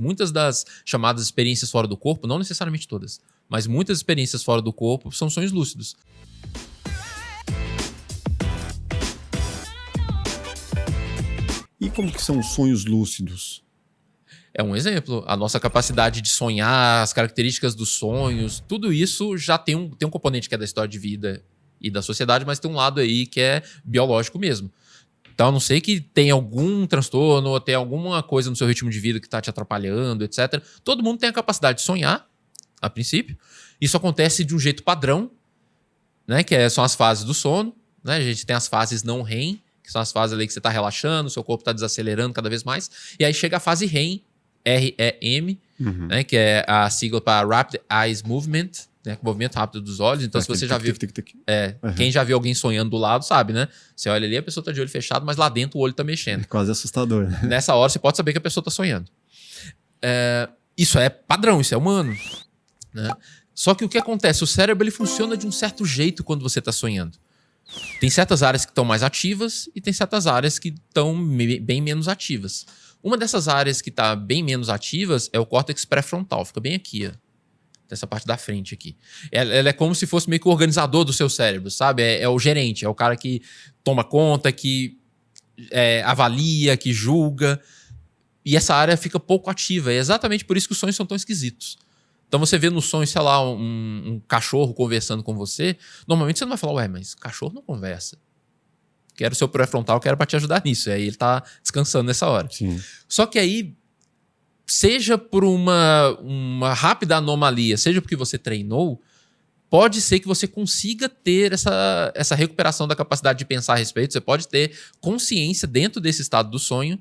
Muitas das chamadas experiências fora do corpo, não necessariamente todas, mas muitas experiências fora do corpo são sonhos lúcidos. E como que são os sonhos lúcidos? É um exemplo. A nossa capacidade de sonhar, as características dos sonhos, tudo isso já tem um componente que é da história de vida e da sociedade, mas tem um lado aí que é biológico mesmo. Então, a não ser que tenha algum transtorno ou tenha alguma coisa no seu ritmo de vida que está te atrapalhando, etc. Todo mundo tem a capacidade de sonhar, a princípio. Isso acontece de um jeito padrão, né? São as fases do sono. Né? A gente tem as fases não REM, que são as fases ali que você está relaxando, seu corpo está desacelerando cada vez mais. E aí chega a fase REM, REM, né? Que é a sigla para Rapid Eye Movement, né? Movimento rápido dos olhos. Então, se você já viu... Quem já viu alguém sonhando do lado, sabe, né? Você olha ali, a pessoa tá de olho fechado, mas lá dentro o olho tá mexendo. É quase assustador, né? Nessa hora, você pode saber que a pessoa tá sonhando. Isso é padrão, isso é humano. Né? Só que o que acontece? O cérebro ele funciona de um certo jeito quando você tá sonhando. Tem certas áreas que estão mais ativas e tem certas áreas que estão bem menos ativas. Uma dessas áreas que está bem menos ativas é o córtex pré-frontal. Fica bem aqui, ó. Dessa parte da frente aqui. Ela é como se fosse meio que o organizador do seu cérebro, sabe? É o gerente, é o cara que toma conta, que avalia, que julga. E essa área fica pouco ativa. É exatamente por isso que os sonhos são tão esquisitos. Então você vê no sonho, sei lá, um cachorro conversando com você. Normalmente você não vai falar, ué, mas cachorro não conversa. Quero o seu pré-frontal, quero para te ajudar nisso. E aí ele tá descansando nessa hora. Sim. Só que aí, seja por uma rápida anomalia, seja porque você treinou, pode ser que você consiga ter essa recuperação da capacidade de pensar a respeito. Você pode ter consciência dentro desse estado do sonho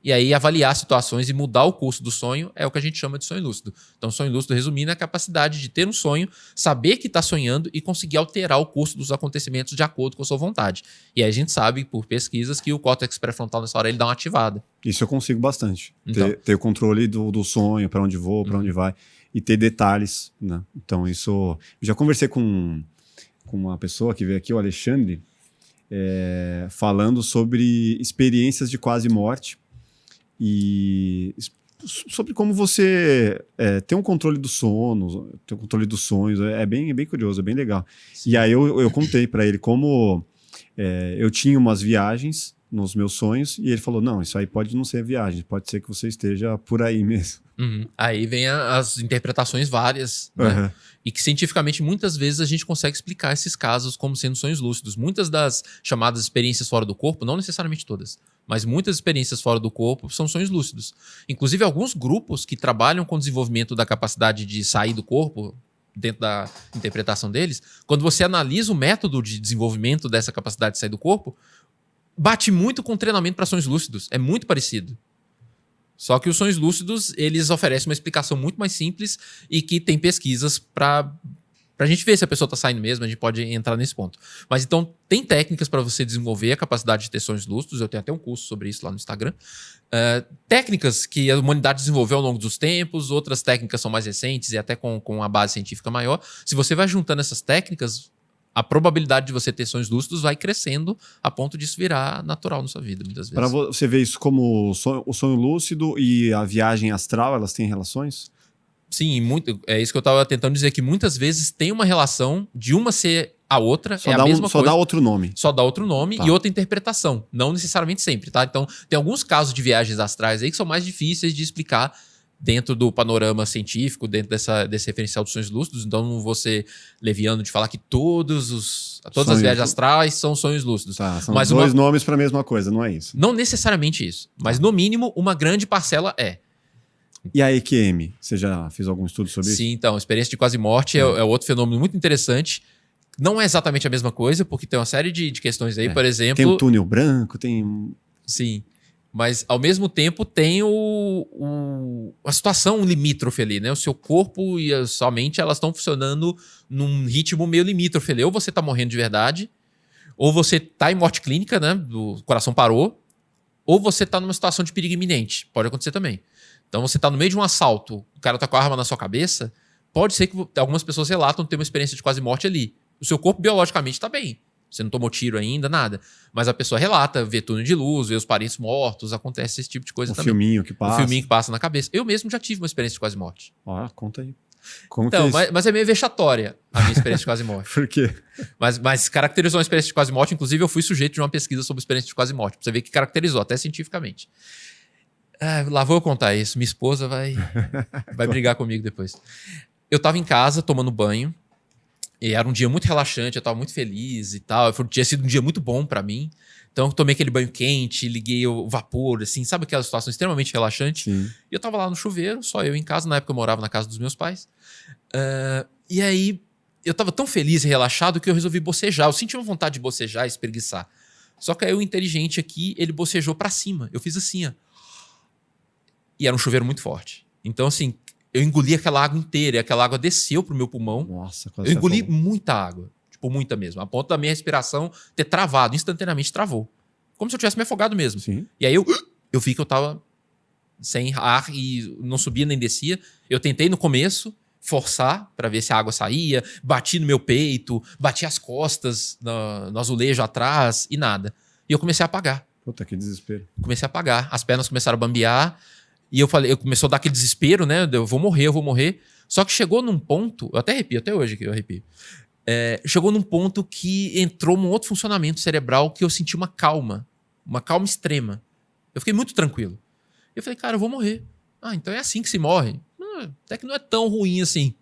e aí avaliar situações e mudar o curso do sonho é o que a gente chama de sonho lúcido. Então, sonho lúcido, resumindo, é a capacidade de ter um sonho, saber que está sonhando e conseguir alterar o curso dos acontecimentos de acordo com a sua vontade. E aí a gente sabe, por pesquisas, que o córtex pré-frontal nessa hora ele dá uma ativada. Isso eu consigo bastante. Então. Ter o controle do sonho, para onde vou, para onde vai, e ter detalhes. Né? Então, isso... Eu já conversei com uma pessoa que veio aqui, o Alexandre, falando sobre experiências de quase morte. E sobre como você tem um controle do sono, tem um controle dos sonhos, é bem curioso, é bem legal. Sim. E aí eu contei para ele como eu tinha umas viagens nos meus sonhos e ele falou, não, isso aí pode não ser viagem, pode ser que você esteja por aí mesmo. Aí vem as interpretações várias, né? E que cientificamente muitas vezes a gente consegue explicar esses casos como sendo sonhos lúcidos. Muitas das chamadas experiências fora do corpo, não necessariamente todas, mas muitas experiências fora do corpo são sonhos lúcidos. Inclusive alguns grupos que trabalham com o desenvolvimento da capacidade de sair do corpo, dentro da interpretação deles, quando você analisa o método de desenvolvimento dessa capacidade de sair do corpo, bate muito com o treinamento para sonhos lúcidos. É muito parecido. Só que os sonhos lúcidos, eles oferecem uma explicação muito mais simples e que tem pesquisas para a gente ver se a pessoa está saindo mesmo, a gente pode entrar nesse ponto. Mas então, tem técnicas para você desenvolver a capacidade de ter sonhos lúcidos, eu tenho até um curso sobre isso lá no Instagram. Técnicas que a humanidade desenvolveu ao longo dos tempos, outras técnicas são mais recentes e até com uma base científica maior. Se você vai juntando essas técnicas, a probabilidade de você ter sonhos lúcidos vai crescendo a ponto disso virar natural na sua vida, muitas vezes. Para você ver isso como o sonho lúcido e a viagem astral, elas têm relações? Sim, é isso que eu estava tentando dizer, que muitas vezes tem uma relação de uma ser a outra, a mesma coisa. Só dá outro nome. Só dá outro nome e outra interpretação. Não necessariamente sempre, tá? Então, tem alguns casos de viagens astrais aí que são mais difíceis de explicar dentro do panorama científico, dentro desse referencial dos sonhos lúcidos. Então, não vou ser leviano de falar que todas as viagens astrais são sonhos lúcidos. Tá, são dois nomes para a mesma coisa, não é isso? Não necessariamente isso. Mas, no mínimo, uma grande parcela é. E a EQM? Você já fez algum estudo sobre isso? Sim, então, a experiência de quase morte é outro fenômeno muito interessante. Não é exatamente a mesma coisa, porque tem uma série de questões aí, por exemplo... Tem o túnel branco, tem... Sim, mas ao mesmo tempo tem a situação limítrofe ali, né? O seu corpo e a sua mente, elas estão funcionando num ritmo meio limítrofe ali. Ou você tá morrendo de verdade, ou você tá em morte clínica, né? O coração parou, ou você tá numa situação de perigo iminente. Pode acontecer também. Então você tá no meio de um assalto, o cara tá com a arma na sua cabeça, pode ser que algumas pessoas relatam ter uma experiência de quase morte ali. O seu corpo biologicamente tá bem. Você não tomou tiro ainda, nada. Mas a pessoa relata, vê túnel de luz, vê os parentes mortos, acontece esse tipo de coisa também. O filminho que passa. O filminho que passa na cabeça. Eu mesmo já tive uma experiência de quase morte. Conta aí. Como então, que é isso? mas é meio vexatória a minha experiência de quase morte. Por quê? Mas caracterizou uma experiência de quase morte. Inclusive, eu fui sujeito de uma pesquisa sobre experiência de quase morte. Pra você ver que caracterizou, até cientificamente. Lá vou eu contar isso. Minha esposa vai brigar comigo depois. Eu tava em casa, tomando banho. E era um dia muito relaxante, eu tava muito feliz e tal. Tinha sido um dia muito bom pra mim. Então, eu tomei aquele banho quente, liguei o vapor, assim, sabe aquela situação extremamente relaxante? Sim. E eu tava lá no chuveiro, só eu em casa. Na época eu morava na casa dos meus pais. E aí, eu tava tão feliz e relaxado que eu resolvi bocejar. Eu senti uma vontade de bocejar e espreguiçar. Só que aí o inteligente aqui, ele bocejou pra cima. Eu fiz assim, ó. E era um chuveiro muito forte. Então, assim, eu engoli aquela água inteira. E aquela água desceu pro meu pulmão. Nossa, quase eu engoli muita água. Tipo, muita mesmo. A ponto da minha respiração ter travado. Instantaneamente travou. Como se eu tivesse me afogado mesmo. Sim. E aí eu vi que eu tava sem ar e não subia nem descia. Eu tentei no começo forçar para ver se a água saía. Bati no meu peito. Bati as costas no azulejo atrás e nada. E eu comecei a apagar. Puta, que desespero. Comecei a apagar. As pernas começaram a bambear. E eu começou a dar aquele desespero, né? Eu vou morrer. Só que chegou num ponto, eu até arrepio, até hoje que eu arrepio. Chegou num ponto que entrou num outro funcionamento cerebral que eu senti uma calma extrema. Eu fiquei muito tranquilo. Eu falei, cara, eu vou morrer. Então é assim que se morre. Até que não é tão ruim assim.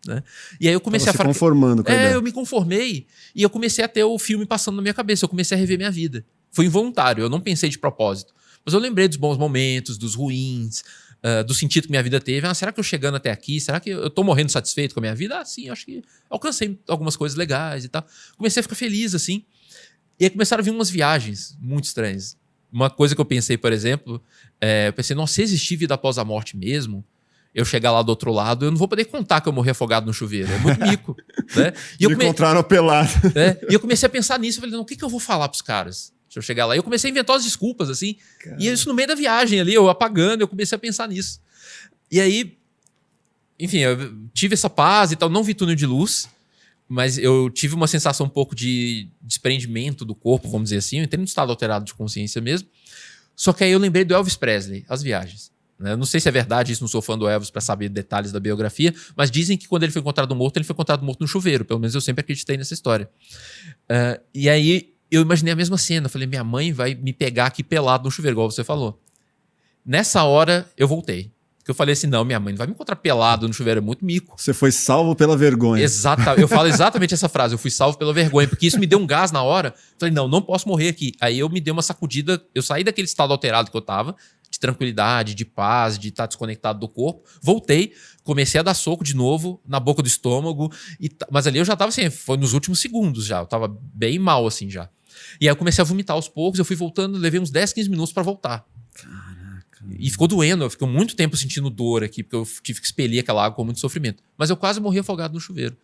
Né? E aí eu comecei Tava se conformando com a ideia. Eu me conformei e eu comecei a ter o filme passando na minha cabeça. Eu comecei a rever minha vida. Foi involuntário, eu não pensei de propósito. Mas eu lembrei dos bons momentos, dos ruins, do sentido que minha vida teve. Será que eu chegando até aqui, será que eu tô morrendo satisfeito com a minha vida? Sim, acho que alcancei algumas coisas legais e tal. Comecei a ficar feliz, assim. E aí começaram a vir umas viagens muito estranhas. Uma coisa que eu pensei, por exemplo, eu pensei, nossa, se existir vida após a morte mesmo, eu chegar lá do outro lado, eu não vou poder contar que eu morri afogado no chuveiro. É muito mico. Né? E me encontraram pelado. E eu comecei a pensar nisso. Eu falei, não, o que eu vou falar pros caras? Se eu chegar lá. E eu comecei a inventar as desculpas, assim. Caramba. E isso no meio da viagem ali, eu apagando, eu comecei a pensar nisso. E aí, enfim, eu tive essa paz e tal. Não vi túnel de luz, mas eu tive uma sensação um pouco de desprendimento do corpo, vamos dizer assim. Eu entrei num estado alterado de consciência mesmo. Só que aí eu lembrei do Elvis Presley, as viagens. Eu não sei se é verdade, isso não sou fã do Elvis para saber detalhes da biografia, mas dizem que quando ele foi encontrado morto, ele foi encontrado morto no chuveiro. Pelo menos eu sempre acreditei nessa história. E aí eu imaginei a mesma cena. Eu falei, minha mãe vai me pegar aqui pelado no chuveiro, igual você falou. Nessa hora, eu voltei. Porque eu falei assim, não, minha mãe não vai me encontrar pelado no chuveiro, é muito mico. Você foi salvo pela vergonha. Exatamente. Eu falo exatamente essa frase, eu fui salvo pela vergonha, porque isso me deu um gás na hora. Falei, não posso morrer aqui. Aí eu me dei uma sacudida, eu saí daquele estado alterado que eu tava, de tranquilidade, de paz, de estar desconectado do corpo. Voltei, comecei a dar soco de novo na boca do estômago. Mas ali eu já tava assim, foi nos últimos segundos já. Eu tava bem mal assim já. E aí eu comecei a vomitar aos poucos, eu fui voltando, levei uns 10, 15 minutos pra voltar. Caraca. E ficou doendo, eu fiquei muito tempo sentindo dor aqui, porque eu tive que expelir aquela água com muito sofrimento. Mas eu quase morri afogado no chuveiro.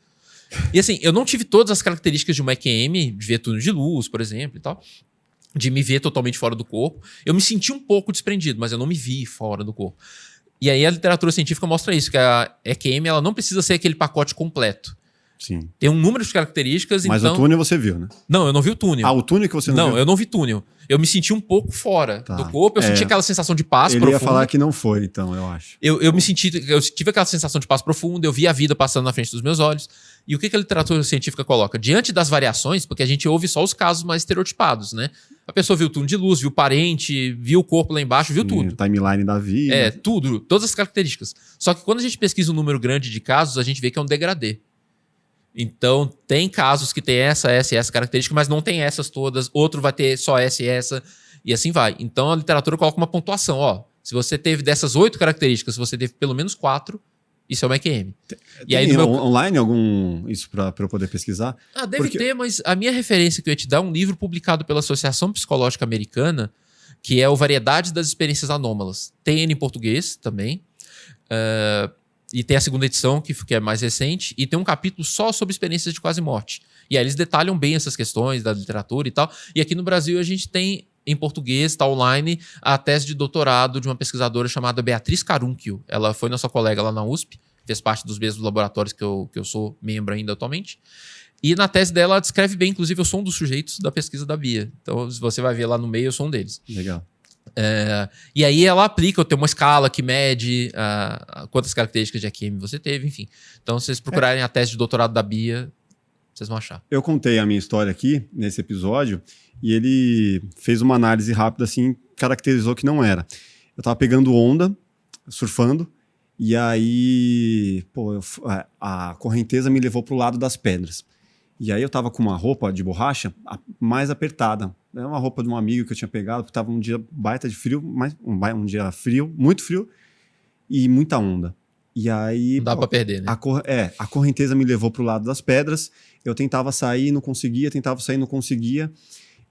E assim, eu não tive todas as características de uma EQM, de ver túnel de luz, por exemplo, e tal. De me ver totalmente fora do corpo. Eu me senti um pouco desprendido, mas eu não me vi fora do corpo. E aí a literatura científica mostra isso, que a EQM ela não precisa ser aquele pacote completo. Sim. Tem um número de características, mas então... o túnel você viu, né? Não, eu não vi o túnel. O túnel que você não viu? Não, eu não vi túnel. Eu me senti um pouco fora do corpo, eu senti aquela sensação de paz profunda. Ele ia falar que não foi, então, eu acho. Eu tive aquela sensação de paz profunda, eu vi a vida passando na frente dos meus olhos. E o que a literatura científica coloca? Diante das variações, porque a gente ouve só os casos mais estereotipados, né? A pessoa viu o túnel de luz, viu o parente, viu o corpo lá embaixo, viu tudo. Timeline da vida. Tudo, todas as características. Só que quando a gente pesquisa um número grande de casos, a gente vê que é um degradê. Então, tem casos que tem essa característica, mas não tem essas todas. Outro vai ter só essa e essa, e assim vai. Então, a literatura coloca uma pontuação. Se você teve dessas 8 características, se você teve pelo menos 4, isso é uma EQM. E aí, online algum isso para eu poder pesquisar? Deve ter, mas a minha referência que eu ia te dar é um livro publicado pela Associação Psicológica Americana, que é o Variedades das Experiências Anômalas. Tem ele em português também. E tem a segunda edição, que é mais recente, e tem um capítulo só sobre experiências de quase morte. E aí eles detalham bem essas questões da literatura e tal. E aqui no Brasil a gente tem, em português, está online, a tese de doutorado de uma pesquisadora chamada Beatriz Carunchio. Ela foi nossa colega lá na USP, fez parte dos mesmos laboratórios que eu sou membro ainda atualmente. E na tese dela, ela descreve bem, inclusive, eu sou um dos sujeitos da pesquisa da Bia. Então, se você vai ver lá no meio, eu sou um deles. Legal. E aí ela aplica, eu tenho uma escala que mede quantas características de AQM você teve, enfim. Então, se vocês procurarem a tese de doutorado da Bia, vocês vão achar. Eu contei a minha história aqui, nesse episódio, e ele fez uma análise rápida, assim, caracterizou que não era. Eu tava pegando onda, surfando, e aí, a correnteza me levou pro lado das pedras. E aí eu tava com uma roupa de borracha mais apertada. Era uma roupa de um amigo que eu tinha pegado, porque tava um dia baita de frio, um dia frio, muito frio, e muita onda. E aí... Não dá pra perder, né? A correnteza me levou pro lado das pedras, eu tentava sair, não conseguia, tentava sair, não conseguia.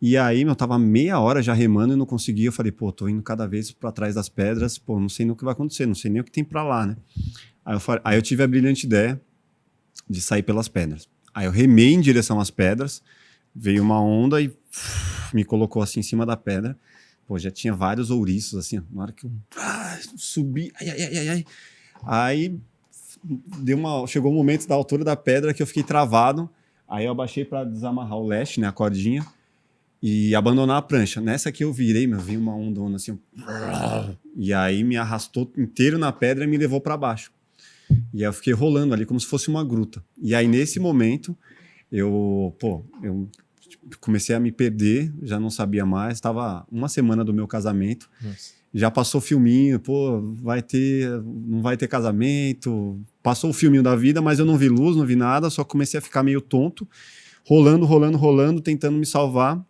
E aí, eu tava meia hora já remando e não conseguia. Eu falei, tô indo cada vez para trás das pedras, não sei nem o que vai acontecer, não sei nem o que tem para lá, né? Aí eu tive a brilhante ideia de sair pelas pedras. Aí eu remei em direção às pedras, veio uma onda e me colocou assim em cima da pedra. Já tinha vários ouriços, assim, na hora que eu subi, ai. Aí chegou um momento da altura da pedra que eu fiquei travado. Aí eu abaixei para desamarrar o leste, né, a cordinha, e abandonar a prancha. Nessa aqui eu virei, vi uma ondona assim, e aí me arrastou inteiro na pedra e me levou para baixo. E aí eu fiquei rolando ali como se fosse uma gruta. E aí nesse momento eu comecei a me perder, já não sabia mais. Estava uma semana do meu casamento. Nossa. Já passou o filminho, não vai ter casamento. Passou o filminho da vida, mas eu não vi luz, não vi nada. Só comecei a ficar meio tonto, rolando, tentando me salvar.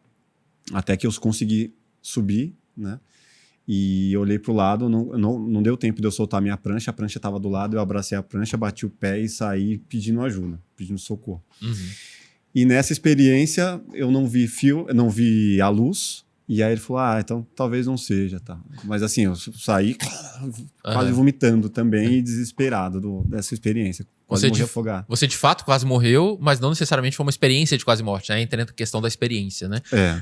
Até que eu consegui subir, né? E olhei pro lado, não deu tempo de eu soltar a minha prancha. A prancha estava do lado, eu abracei a prancha, bati o pé e saí pedindo ajuda, pedindo socorro. Uhum. E nessa experiência, eu não vi vi a luz. E aí ele falou, então talvez não seja, tá? Mas assim, eu saí quase vomitando também e desesperado dessa experiência. Quase morri afogado. Você de fato quase morreu, mas não necessariamente foi uma experiência de quase morte, né? Entra a questão da experiência, né?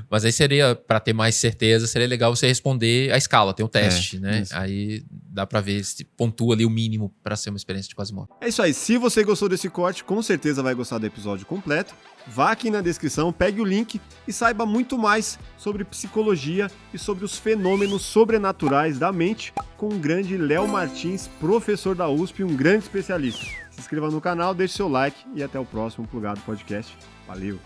Mas aí seria, para ter mais certeza, seria legal você responder a escala, tem um teste, né? Isso. Aí dá para ver se pontua ali o mínimo para ser uma experiência de quase morte. É isso aí. Se você gostou desse corte, com certeza vai gostar do episódio completo. Vá aqui na descrição, pegue o link e saiba muito mais sobre psicologia e sobre os fenômenos sobrenaturais da mente com o grande Léo Martins, professor da USP, um grande especialista. Se inscreva no canal, deixe seu like e até o próximo Plugado Podcast. Valeu!